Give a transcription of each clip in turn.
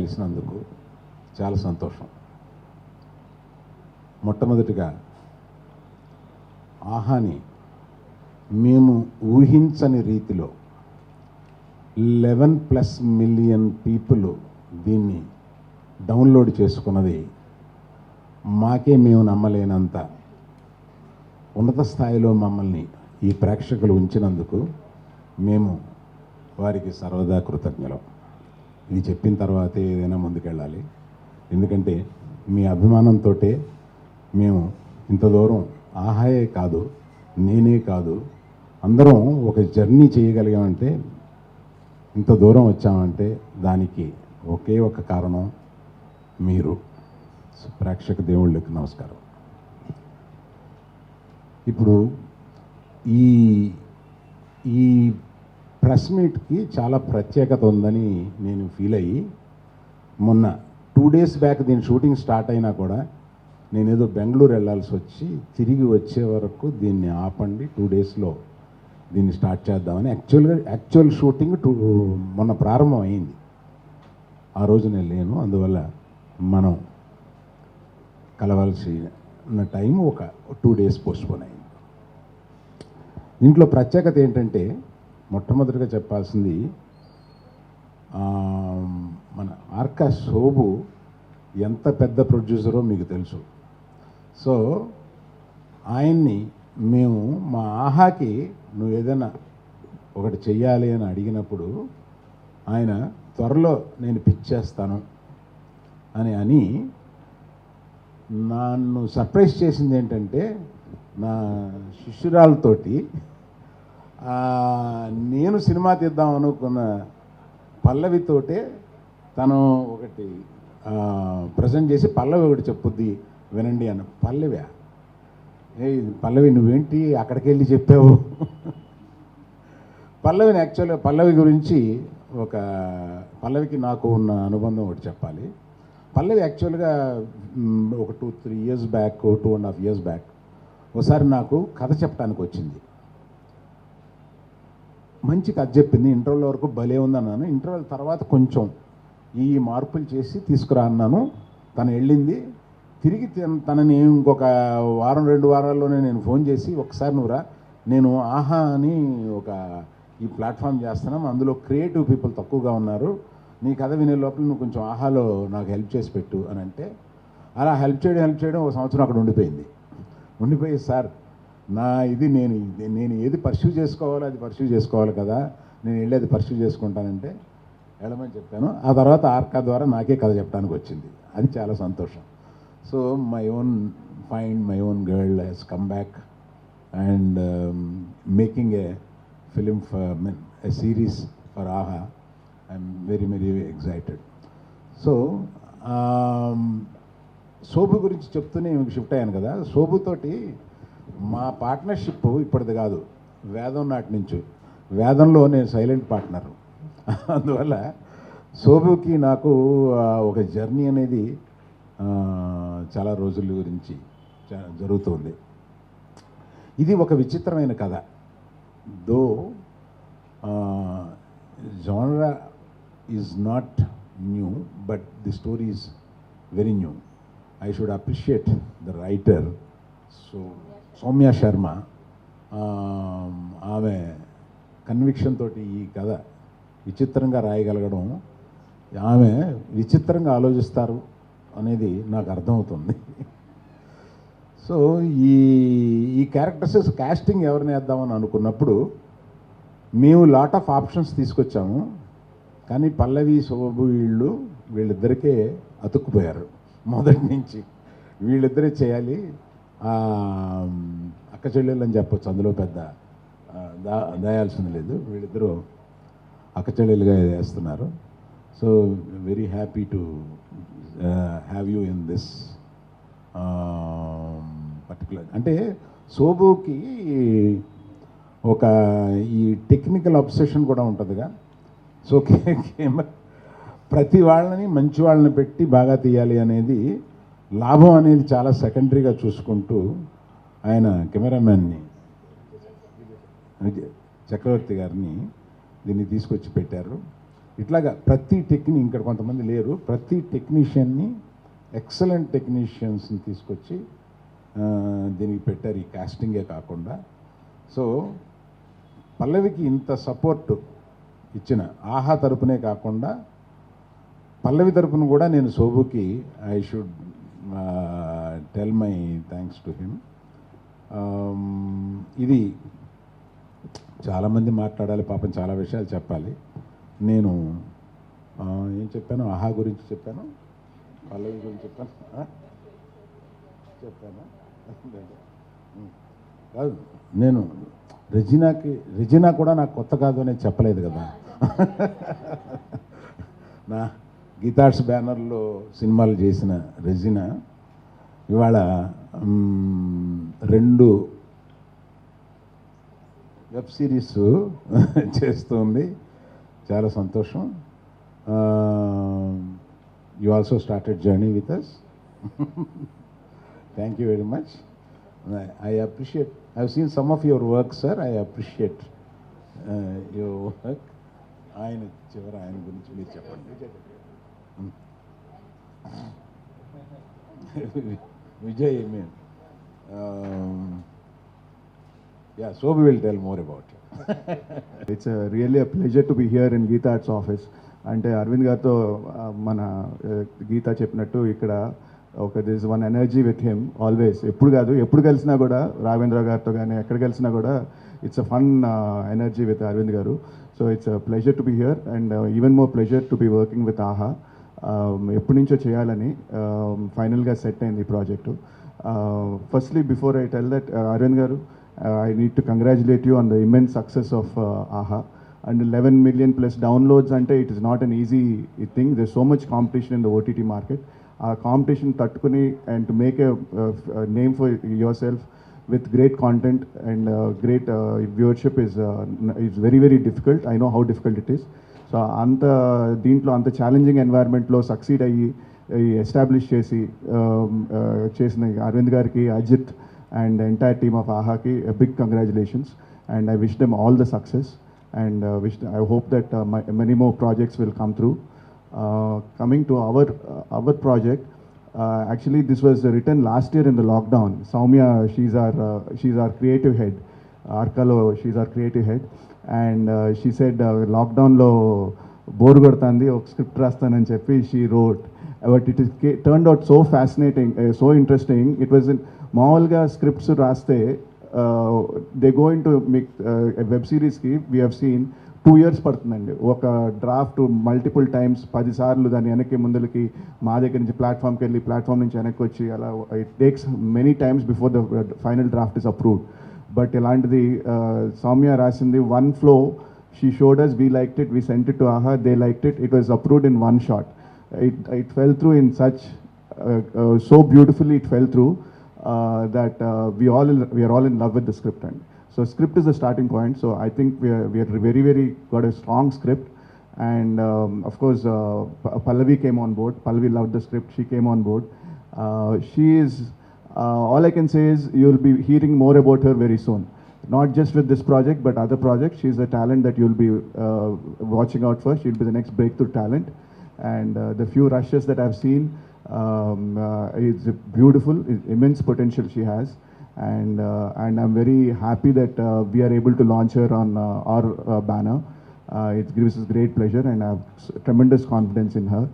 కలిసినందుకు చాలా సంతోషం. మొట్టమొదటిగా ఆహాని మేము ఊహించని రీతిలో 11+ మిలియన్ పీపుల్ దీన్ని డౌన్లోడ్ చేసుకున్నది మాకే మేము నమ్మలేనంత ఉన్నత స్థాయిలో మమ్మల్ని ఈ ప్రేక్షకులు ఉంచినందుకు మేము వారికి సర్వదా కృతజ్ఞులం. ఇది చెప్పిన తర్వాతే ఏదైనా ముందుకెళ్ళాలి. ఎందుకంటే మీ అభిమానంతో మేము ఇంత దూరం ఆహాయే కాదు, నేనే కాదు, అందరం ఒక జర్నీ చేయగలిగామంటే, ఇంత దూరం వచ్చామంటే దానికి ఒకే ఒక కారణం మీరు. ప్రేక్షక దేవుళ్ళకి నమస్కారం. ఇప్పుడు ఈ ఈ ప్రెస్ మీట్కి చాలా ప్రత్యేకత ఉందని నేను ఫీల్ అయ్యి, మొన్న 2 days బ్యాక్ దీని షూటింగ్ స్టార్ట్ అయినా కూడా నేనేదో బెంగళూరు వెళ్ళాల్సి వచ్చి తిరిగి వచ్చే వరకు దీన్ని ఆపండి, 2 daysలో దీన్ని స్టార్ట్ చేద్దామని. యాక్చువల్ షూటింగ్ మొన్న ప్రారంభం అయింది. ఆ రోజు నేను లేను, అందువల్ల మనం కలవాల్సిన టైం ఒక 2 days పోస్ట్పోన్ అయింది. దీంట్లో ప్రత్యేకత ఏంటంటే, మొట్టమొదటిగా చెప్పాల్సింది, మన ఆర్కా శోభు ఎంత పెద్ద ప్రొడ్యూసరో మీకు తెలుసు. సో ఆయన్ని మేము మా ఆహాకి నువ్వు ఏదైనా ఒకటి చెయ్యాలి అని అడిగినప్పుడు ఆయన త్వరలో నేను పిచ్ చేస్తాను అని నన్ను సర్ప్రైజ్ చేసింది ఏంటంటే, నా శిష్యురాలతోటి నేను సినిమా తీద్దాం అనుకున్న పల్లవితోటే తను ఒకటి ప్రజెంట్ చేసి, పల్లవి ఒకటి చెప్పుద్ది వినండి అన్న. పల్లవి నువ్వేంటి అక్కడికి వెళ్ళి చెప్పావు? పల్లవిని యాక్చువల్గా పల్లవి గురించి పల్లవికి నాకు ఉన్న అనుబంధం ఒకటి చెప్పాలి. పల్లవి యాక్చువల్గా ఒక 2-3 years బ్యాక్, 2.5 years బ్యాక్ ఒకసారి నాకు కథ చెప్పడానికి వచ్చింది. మంచి కథ చెప్పింది. ఇంటర్వెల్ వరకు భలే ఉందన్నాను. ఇంటర్వెల్ తర్వాత కొంచెం ఈ మార్పులు చేసి తీసుకురా అన్నాను. తను వెళ్ళింది. తిరిగి తనని ఇంకొక 1-2 వారాల్లోనే నేను ఫోన్ చేసి, ఒకసారి నువ్వురా, నేను ఆహా అని ఈ ప్లాట్ఫామ్ చేస్తున్నాం, అందులో క్రియేటివ్ పీపుల్ తక్కువగా ఉన్నారు, నీ కథ వినే లోపల నువ్వు కొంచెం ఆహాలో నాకు హెల్ప్ చేసి పెట్టు అని అంటే, అలా హెల్ప్ చేయడం ఒక సంవత్సరం అక్కడ ఉండిపోయి సార్ నా ఇది నేను ఏది పర్స్యూ చేసుకోవాలో అది పర్స్యూ చేసుకోవాలి కదా, నేను వెళ్ళి అది పర్స్యూ చేసుకుంటానంటే వెళ్ళమని చెప్పాను. ఆ తర్వాత ఆర్కా ద్వారా నాకే కథ చెప్పడానికి వచ్చింది. అది చాలా సంతోషం. So my own girl has come back and making a film a series for AHA. I'm very excited. So Shobu గురించి చెప్తూనే షిఫ్ట్ అయ్యాను కదా. శోభుతోటి మా పార్ట్నర్షిప్ ఇప్పటిది కాదు, వేదం నాటి నుంచి. వేదంలో నేను సైలెంట్ పార్ట్నర్. అందువల్ల శోభుకి నాకు ఒక జర్నీ అనేది చాలా రోజుల గురించి జరుగుతుంది. ఇది ఒక విచిత్రమైన కథ. దో genre is not new, but the story is very new. I should appreciate the writer, so Soumya Sharma. ఆమె కన్విక్షన్ తోటి ఈ కథ విచిత్రంగా రాయగలగడం, ఆమె విచిత్రంగా ఆలోచిస్తారు అనేది నాకు అర్థమవుతుంది. సో ఈ క్యారెక్టర్స్ కాస్టింగ్ ఎవరిని వేద్దామని అనుకున్నప్పుడు మేము లాట్ ఆఫ్ ఆప్షన్స్ తీసుకొచ్చాము. కానీ పల్లవి శోభు వీళ్ళిద్దరికే అతుక్కుపోయారు మొదటి నుంచి. వీళ్ళిద్దరే చేయాలి, అక్క చెల్లెలు అని చెప్పొచ్చు, అందులో పెద్ద దాయాల్సింది లేదు. వీళ్ళిద్దరూ అక్క చెల్లెలుగా వేస్తున్నారు. So very happy to have you in this particular. అంటే శోభుకి ఒక ఈ టెక్నికల్ అబ్సెషన్ కూడా ఉంటుందిగా. సో ప్రతి వాళ్ళని మంచి వాళ్ళని పెట్టి బాగా తీయాలి అనేది, లాభం అనేది చాలా సెకండరీగా చూసుకుంటూ ఆయన కెమెరామ్యాన్ని చక్రవర్తి గారిని దీన్ని తీసుకొచ్చి పెట్టారు. ఇట్లాగా ప్రతి ఇక్కడ కొంతమంది లేరు, ప్రతి టెక్నీషియన్ని ఎక్సలెంట్ టెక్నీషియన్స్ని తీసుకొచ్చి దీనికి పెట్టారు, ఈ కాస్టింగే కాకుండా. సో పల్లవికి ఇంత సపోర్ట్ ఇచ్చిన ఆహా తరపునే కాకుండా పల్లవి తరపున కూడా నేను శోభుకి I should tell my thanks to him. ఇది చాలామంది మాట్లాడాలి, పాపం చాలా విషయాలు చెప్పాలి. నేను ఏం చెప్పాను, ఆహా గురించి చెప్పాను, పల్లవి గురించి చెప్పాను కాదు, నేను రెజినా కూడా నాకు కొత్త కాదు అనేది చెప్పలేదు కదా. నా గీతార్ట్స్ బ్యానర్లో సినిమాలు చేసిన రెజినా ఇవాళ 2 వెబ్ సిరీస్ చేస్తుంది, చాలా సంతోషం. You also started journey with us. Thank you very much. I appreciate, I've seen some of your work, sir. I appreciate your work. ఆయన గురించి మీరు చెప్పండి. Vijay, I mean, yeah, so we will tell more about it. It's really a pleasure to be here in Geeta Arts office. అంటే అరవింద్ గారితో మన గీత చెప్పినట్టు ఇక్కడ this one energy with him always. ఎప్పుడు కలిసినా కూడా రాఘవేంద్ర గారితో కానీ ఎక్కడ కలిసినా కూడా it's a fun energy with Aravind garu. So it's a pleasure to be here and even more pleasure to be working with Aha. ఎప్పటి నుంచో చేయాలని ఫైనల్గా సెట్ అయింది ఈ project. Firstly before I tell that Aravind garu, I need to congratulate you on the immense success of AHA. And 11 million plus downloads, ante it is not an easy thing. There's so much competition in the OTT market. Competition tattukuni and to make a name for yourself with great content and great viewership is very, very difficult. I know how difficult it is. So anta deentlo anta challenging environment lo succeed ayi establish chesina Arvind gariki, Ajit and the entire team of AHA ki a big congratulations, and I wish them all the success, and I hope that many more projects will come through. Coming to our project, actually this was written last year in the lockdown. Soumya, she's our creative head. Arkalo, she's our creative head, and she said lockdown lo bore kodtandi ok script rastanani cheppi she wrote, but it is turned out so fascinating, so interesting. It was మామూలుగా scripts రాస్తే they going to make web సిరీస్కి we have seen 2 years పడుతుందండి. ఒక draft multiple times 10 సార్లు దాన్ని వెనక్కి ముందులకి మా దగ్గర నుంచి ప్లాట్ఫామ్కి వెళ్ళి ప్లాట్ఫామ్ నుంచి వెనక్కి వచ్చి అలా it takes many times before the final draft is approved. But ఇలాంటిది సౌమ్య రాసింది one flow. She showed us, we liked it, we sent it to Aha, they liked it, it was approved in one shot. It fell through in such so beautifully. It fell through that we are all in love with the script. And so script is the starting point. So I think we are very, very got a strong script. And of course Pallavi came on board. Pallavi loved the script. She came on board. She is all I can say is you'll be hearing more about her very soon. Not just with this project but other projects. She's a talent that you'll be watching out for. She'll be the next breakthrough talent. And the few rushes that I've seen, it's beautiful, it's immense potential she has, and I'm very happy that we are able to launch her on our banner. It gives us great pleasure, and I have tremendous confidence in her,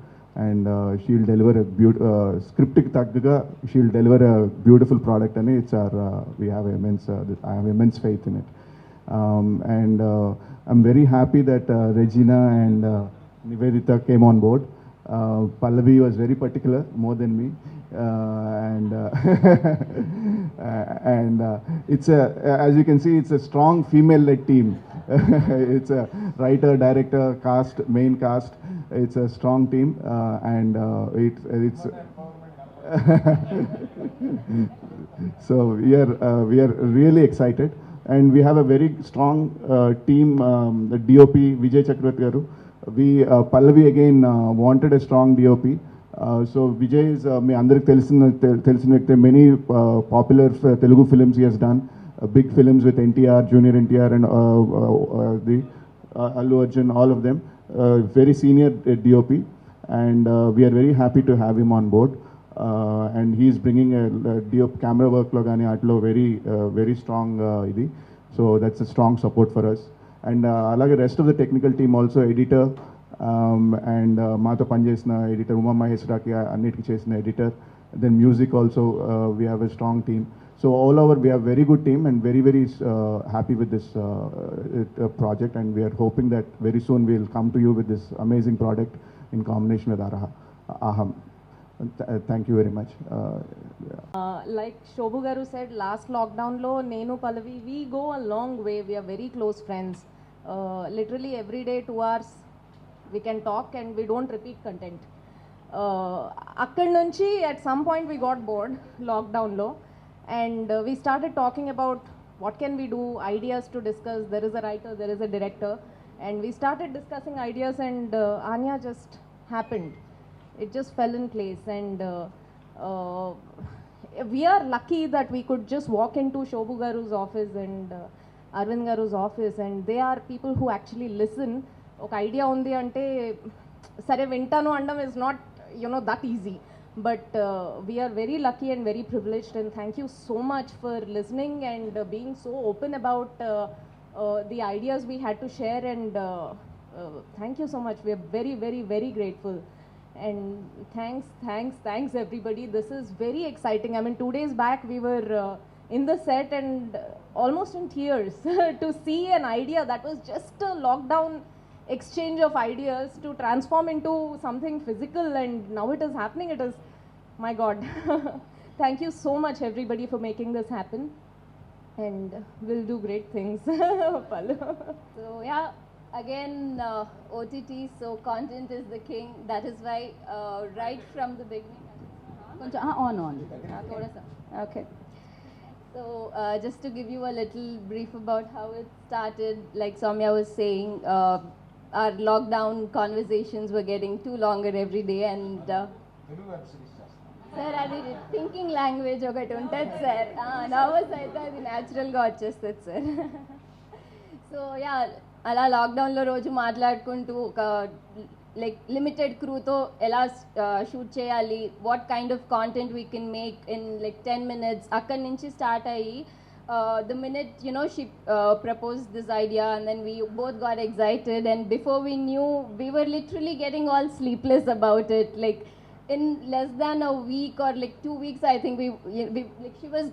and she'll deliver a scriptic tagga, she'll deliver a beautiful product, and it's our we have I have immense faith in it. And I'm very happy that Regina and Nivedita came on board. Pallavi was very particular, more than me, and it's as you can see, it's a strong female-led team. It's a writer, director, cast, main cast. It's a strong team, and it's so we are really excited, and we have a very strong team. The DOP Vijay Chakravarti garu. Pallavi again wanted a strong DOP. So Vijay is me andariki telisina vyakti. Many popular Telugu films he has done, big films with NTR, Junior NTR, and Allu Arjun, all of them. Very senior DOP, and we are very happy to have him on board. And he is bringing a DOP camera work lo gaani atlo very strong idi. So that's a strong support for us. And alage rest of the technical team also, editor, and maato panchesina editor Uma Mahesraki annitiki chesina editor. Then music also, we have a strong team. So all over, we have very good team, and very happy with this project, and we are hoping that very soon we'll come to you with this amazing product in combination with Aham. Thank you very much. Like Shobhu Garu said, last lockdown lo Nenu Pallavi, we go a long way. We are very close friends. Literally every day 2 hours we can talk and we don't repeat content. Akkad nunchi at some point we got bored lockdown lo, and we started talking about what can we do, ideas to discuss. There is a writer, there is a director, and we started discussing ideas, and Anya just happened. It just fell in place, and we are lucky that we could just walk into Shobhu Garu's office and Arvind Garu's office, and they are people who actually listen. ఒక idea ఉంది అంటే సరే వింటాను అనడం is not, you know, that easy. But we are very lucky and very privileged, and thank you so much for listening and being so open about the ideas we had to share, and thank you so much. We are very grateful, and thanks everybody. This is very exciting. I mean, 2 days back we were in the set and almost in tears to see an idea that was just a lockdown exchange of ideas to transform into something physical, and now it is happening. It is, my God. Thank you so much everybody for making this happen, and we'll do great things. Pallu. So yeah, again OTT, so content is the king. That is why right from the beginning. On. Thoda sa. Okay. So just to give you a little brief about how it started, like Soumya was saying, our lockdown conversations were getting too longer every day, and sir అది thinking language ఒకటి ఉంటుంది sir, nervous అయితే అది న్యాచురల్గా వచ్చేస్తుంది sir. So yeah, అలా లాక్డౌన్లో రోజు మాట్లాడుకుంటూ ఒక లైక్ లిమిటెడ్ క్రూతో ఎలా షూట్ చేయాలి, what kind of content we can make in like 10 minutes, అక్కడి నుంచి స్టార్ట్ అయ్యి the minute, you know, she proposed this idea, and then we both got excited, and before we knew, we were literally getting all sleepless about it. Like in less than a week or like 2 weeks, I think we like she was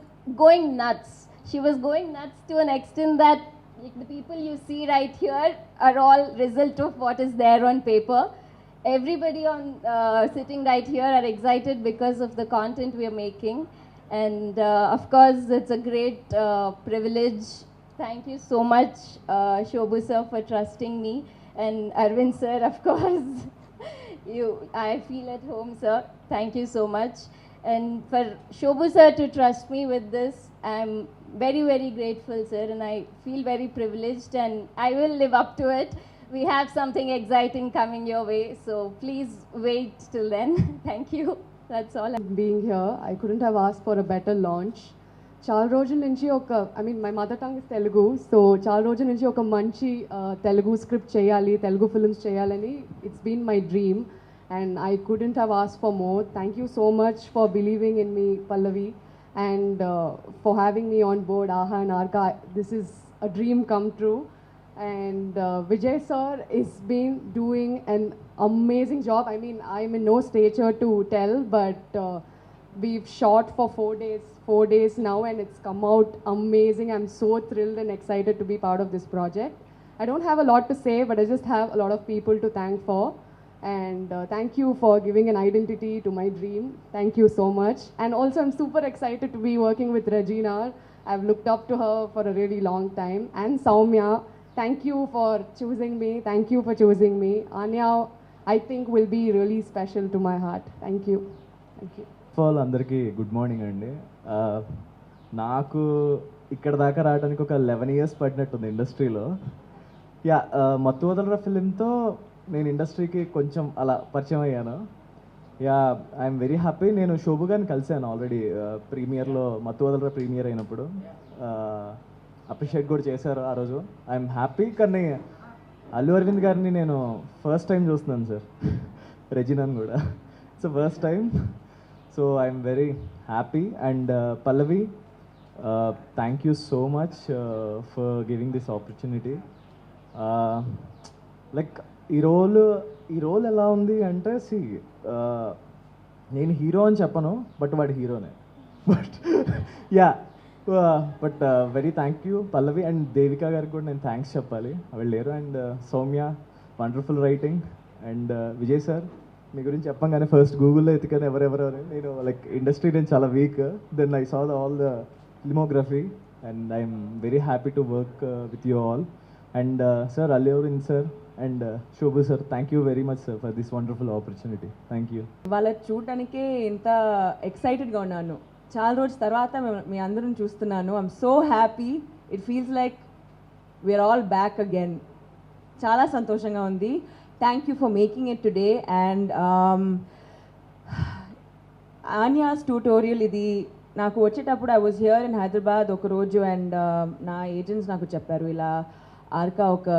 going nuts. She was going nuts to an extent that like the people you see right here are all result of what is there on paper. Everybody on sitting right here are excited because of the content we are making. And of course, it's a great privilege. Thank you so much, Shobhu sir, for trusting me, and Arvind sir, of course. I feel at home, sir. Thank you so much. And for Shobhu sir to trust me with this, I'm very grateful, sir, and I feel very privileged, and I will live up to it. We have something exciting coming your way, so please wait till then. Thank you. That's all. Being here, I couldn't have asked for a better launch. చాలా రోజుల నుంచి I mean, my mother tongue is Telugu, so చాలా రోజుల నుంచి ఒక మంచి Telugu script చేయాలి, Telugu films చేయాలని, it's been my dream, and I couldn't have asked for more. Thank you so much for believing in me, Pallavi, and for having me on board, Aha and Arka. This is a dream come true. And Vijay sir has been doing an amazing job. I mean, I'm in no stature to tell, but we've shot for 4 days now, and it's come out amazing. I'm so thrilled and excited to be part of this project. I don't have a lot to say, but I just have a lot of people to thank for. And thank you for giving an identity to my dream. Thank you so much. And also, I'm super excited to be working with Regina. I've looked up to her for a really long time. And Soumya, thank you for choosing me. Thank you for choosing me. Anya, I think will be really special to my heart. Thank you. Thank you. Fall అందరికీ good morning అండి. నాకు ఇక్కడ దాకా రావడానికి ఒక 11 years పట్టినట్టుంది ఇండస్ట్రీలో. Yeah, మత్తు వదలరా ఫిలింతో నేను ఇండస్ట్రీకి కొంచెం అలా పరిచయం అయ్యాను. Yeah, I'm very happy. నేను శోభు గారిని కలిశాను ఆల్రెడీ ప్రీమియర్లో, మత్తు వదలరా ప్రీమియర్ అయినప్పుడు. అప్రిషియేట్ కూడా చేశారు ఆ రోజు. I'm happy. కానీ అల్లు అరవింద్ గారిని నేను ఫస్ట్ టైం చూస్తున్నాను సార్, రెజినాని కూడా. It's first time. So I'm very happy. And Pallavi, thank you so much for giving this opportunity. Like ఈ రోల్ ఎలా ఉంది అంటే, నేను హీరో అని చెప్పను, బట్ వాడు హీరోనే. But yeah, but very thank you Pallavi. And Devika గారికి కూడా నేను థ్యాంక్స్ చెప్పాలి, ఆవిడ లేరు. And Soumya, wonderful writing. And Vijay sir, మీ గురించి చెప్పంగానే ఫస్ట్ గూగుల్లో ఎతికాను ఎవరెవరు అని. నేను లైక్ ఇండస్ట్రీ నేను చాలా weak, then I saw all the filmography and I'm very happy to work with you all. And sir Allu Aravind sir and Shobu sir, thank you very much sir for this wonderful opportunity. Thank you. వాళ్ళ చూడటానికే ఇంత ఎక్సైటెడ్గా ఉన్నాను. చాలా రోజుల తర్వాత మీ అందరం చూస్తున్నాను. I'm so happy. It feels like we're all back again. చాలా సంతోషంగా ఉంది. Thank you for making it today. And Anya's tutorial ఇది నాకు వచ్చేటప్పుడు I was here in Hyderabad ఒకరోజు. అండ్ నా ఏజెంట్స్ నాకు చెప్పారు, ఇలా ఆర్కా ఒక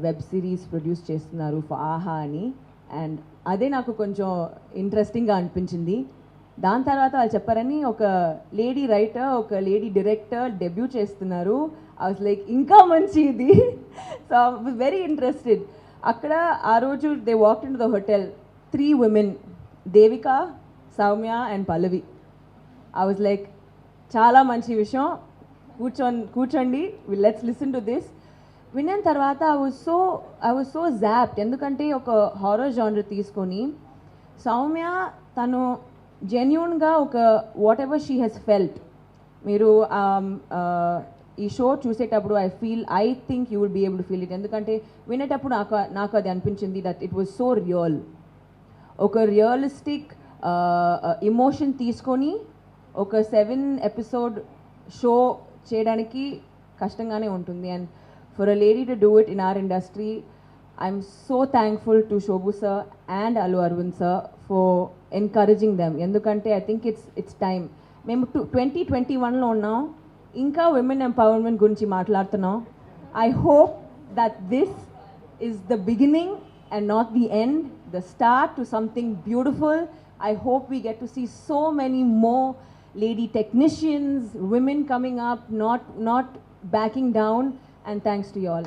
వెబ్ సిరీస్ ప్రొడ్యూస్ చేస్తున్నారు ఫర్ ఆహా అని. అండ్ అదే నాకు కొంచెం ఇంట్రెస్టింగ్గా అనిపించింది. దాని తర్వాత వాళ్ళు చెప్పారని ఒక లేడీ రైటర్, ఒక లేడీ డైరెక్టర్ డెబ్యూ చేస్తున్నారు. ఐ వాజ్ లైక్ ఇంకా మంచి ఇది. So I was very interested. అక్కడ ఆ రోజు they walked into the hotel, 3 women, Devika, Soumya and Pallavi. I was like చాలా మంచి విషయం, కూర్చోండి, లెట్స్ లిసన్ టు దిస్. విన్న తర్వాత ఐ వాజ్ సో జాప్డ్. ఎందుకంటే ఒక హారర్ జానర్ తీసుకొని సౌమ్య తను జెన్యూన్గా ఒక whatever she has felt. మీరు ఈ షో చూసేటప్పుడు I think you will be able to feel it. ఎందుకంటే వినేటప్పుడు నాకు అది అనిపించింది that it was so real. ఒక రియలిస్టిక్ ఇమోషన్ తీసుకొని ఒక 7 episode షో చేయడానికి కష్టంగానే ఉంటుంది. And for a lady to do it in our industry, I'm so thankful to Shobu sir and Allu Aravind sir for encouraging them. ఎందుకంటే ఐ థింక్ ఇట్స్ టైమ్. మేము 2021లో ఉన్నాం, ఇంకా విమెన్ ఎంపవర్మెంట్ గురించి మాట్లాడుతున్నాం. I hope that this is the beginning and not the end, the start to something beautiful. I hope we get to see so many more lady technicians, women coming up, not backing down. And thanks to you all.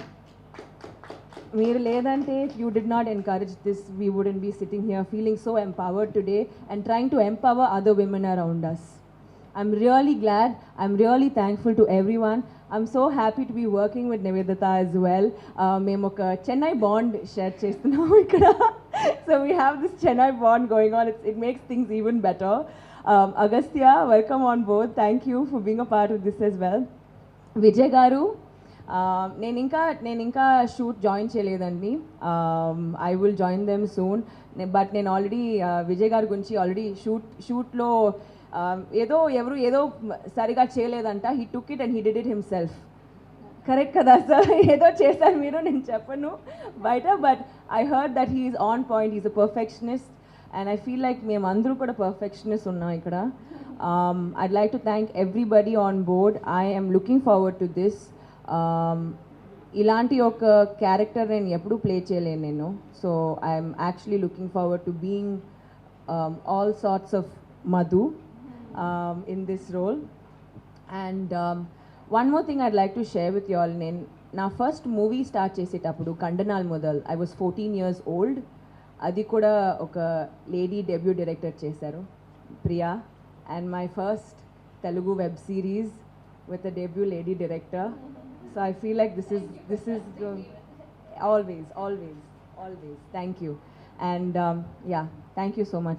Meer ledante, if you did not encourage this, we wouldn't be sitting here feeling so empowered today and trying to empower other women around us. I'm really glad. I'm really thankful to everyone. I'm so happy to be working with Nivedita as well. మేము ఒక Chennai bond share చేస్తున్నాము ఇక్కడ. So we have this Chennai bond going on. It makes things even better. Agastya, welcome on board. Thank you for being a part of this as well. Vijay garu, నేను ఇంకా shoot join చేయలేదండి. I will join them soon. But నేను already Vijay గారి గురించి already షూట్లో ఏదో సరిగా చేయలేదంట. He took it and he did it himself. Correct కదా సార్? ఏదో చేశారు మీరు, నేను చెప్పను బయట. But I heard that he is on point, is a perfectionist. And I feel like మేము అందరూ కూడా పర్ఫెక్షనిస్ట్ ఉన్నాం ఇక్కడ. I'd like to thank everybody on board. I am looking forward to this. ఇలాంటి ఒక క్యారెక్టర్ నేను ఎప్పుడూ ప్లే చేయలేను నేను. So I'm actually looking forward to being all sorts of Madhu in this role. And one more thing I'd like to share with you all. నా first movie start చేసేటప్పుడు కండనాల్ మొదల్, I was 14 years old. అది కూడా ఒక lady debut director చేశారు, Priya. And my first Telugu web series with a debut lady director. So I feel like this is always. Thank you. And yeah, thank you so much.